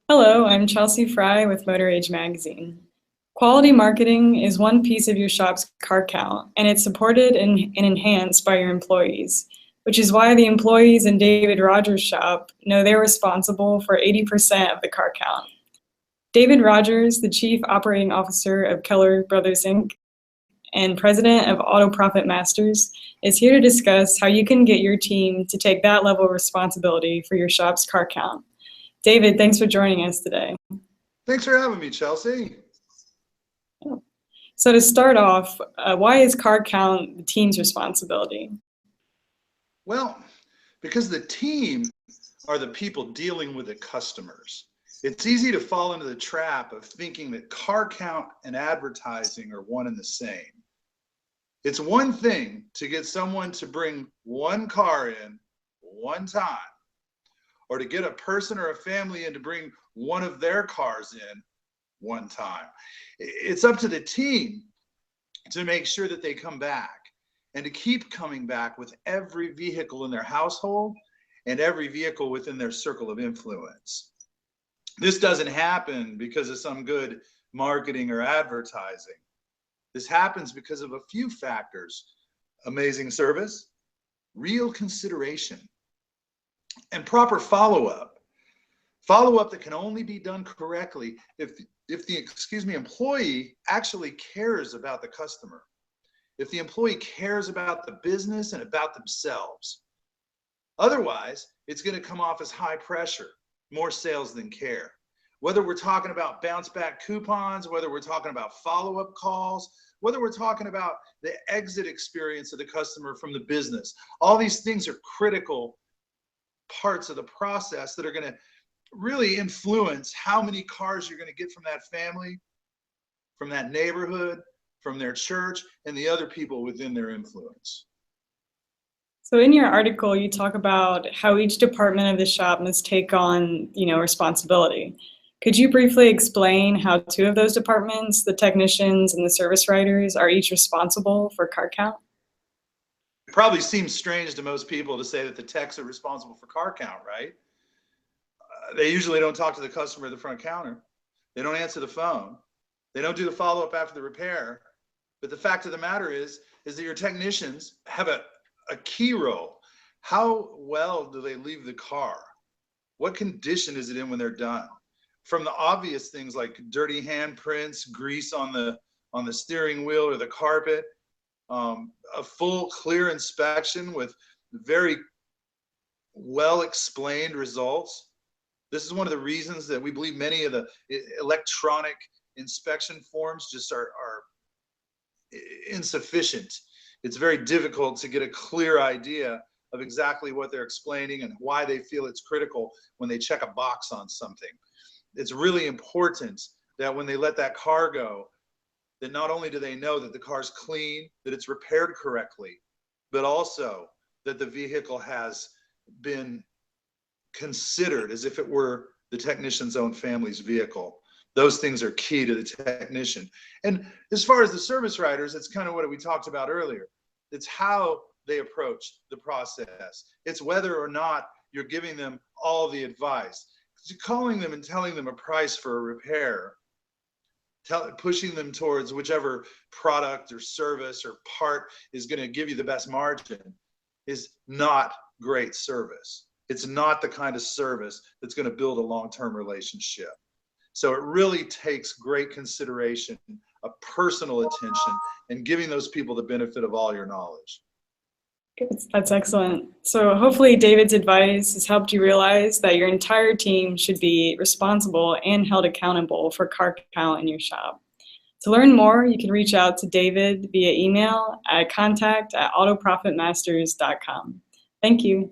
Hello, I'm Chelsea Fry with Motor Age Magazine. Quality marketing is one piece of your shop's car count, and it's supported and enhanced by your employees, which is why the employees in David Rogers' shop know they're responsible for 80% of the car count. David Rogers, the Chief Operating Officer of Keller Brothers Inc. and President of Auto Profit Masters, is here to discuss how you can get your team to take that level of responsibility for your shop's car count. David, thanks for joining us today. Thanks for having me, Chelsea. So to start off, why is car count the team's responsibility? Well, because the team are the people dealing with the customers. It's easy to fall into the trap of thinking that car count and advertising are one and the same. It's one thing to get someone to bring one car in one time, or to get a person or a family in to bring one of their cars in one time. It's up to the team to make sure that they come back and to keep coming back with every vehicle in their household and every vehicle within their circle of influence. This doesn't happen because of some good marketing or advertising. This happens because of a few factors: amazing service, real consideration, and proper follow-up. Follow-up that can only be done correctly if the employee actually cares about the customer, if the employee cares about the business and about themselves. Otherwise, it's going to come off as high pressure, more sales than care. Whether we're talking about bounce back coupons, whether we're talking about follow-up calls, whether we're talking about the exit experience of the customer from the business, all these things are critical parts of the process that are going to really influence how many cars you're going to get from that family, from that neighborhood, from their church, and the other people within their influence. So in your article, you talk about how each department of the shop must take on, responsibility. Could you briefly explain how two of those departments, the technicians and the service writers, are each responsible for car count? It probably seems strange to most people to say that the techs are responsible for car count, right? They usually don't talk to the customer at the front counter. They don't answer the phone. They don't do the follow-up after the repair. But the fact of the matter is that your technicians have a key role. How well do they leave the car? What condition is it in when they're done? From the obvious things like dirty handprints, grease on the steering wheel or the carpet, a full clear inspection with very well explained results. This is one of the reasons that we believe many of the electronic inspection forms just are insufficient. It's very difficult to get a clear idea of exactly what they're explaining and why they feel it's critical when they check a box on something. It's really important that when they let that car go, that not only do they know that the car's clean, that it's repaired correctly, but also that the vehicle has been considered as if it were the technician's own family's vehicle. Those things are key to the technician. And as far as the service writers, it's kind of what we talked about earlier. It's how they approach the process. It's whether or not you're giving them all the advice. Calling them and telling them a price for a repair, pushing them towards whichever product or service or part is going to give you the best margin is not great service. It's not the kind of service that's going to build a long-term relationship. So it really takes great consideration, a personal attention, and giving those people the benefit of all your knowledge. That's excellent. So hopefully David's advice has helped you realize that your entire team should be responsible and held accountable for car count in your shop. To learn more, you can reach out to David via email at contact@autoprofitmasters.com. Thank you.